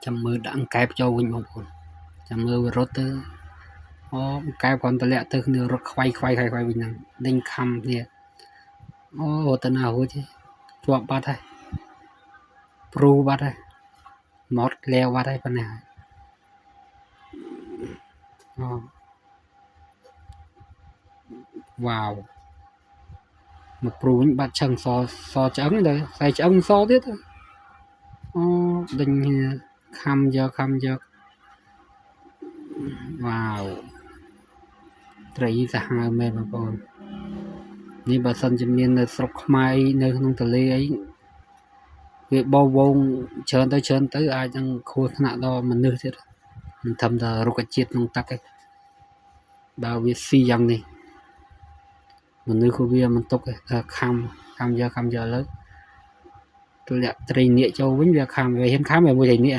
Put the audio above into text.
ចាំមើលដាក់កែបចូលវិញបងប្អូនចាំមើលវារត់ទៅអូកែបគាត់តម្លាក់ទៅគ្នារត់ខ្វាយវិញហ្នឹងដេញខំគ្នាអូទៅណារួចទេជាប់បាត់ហើយព្រូបាត់ហើយមកលាវបាត់ហើយប៉ុណ្ណាអូវ៉ាវមកព្រូវិញបាត់ឆឹងសឆ្អឹងទៅខ្សែឆ្អឹងសទៀតអូដេញខំយកវ៉ាវត្រីសាហាវមែនបងប្អូននេះបើសិនជាមាននៅស្រុកខ្មែរនៅក្នុងទន្លេអីវាបោវងច្រើនទៅអាចនឹងគ្រោះថ្នាក់ដល់មនុស្សទៀតមិនធំតែរុក្ខជាតិក្នុងទឹកទេបើវាស៊ីយ៉ាងនេះមនុស្សក៏វាមិនទុកទេខំយកឥឡូវទម្លាក់ត្រីនៀកចូលវិញវាខំវាហ៊ានខំវាមួយត្រីនៀក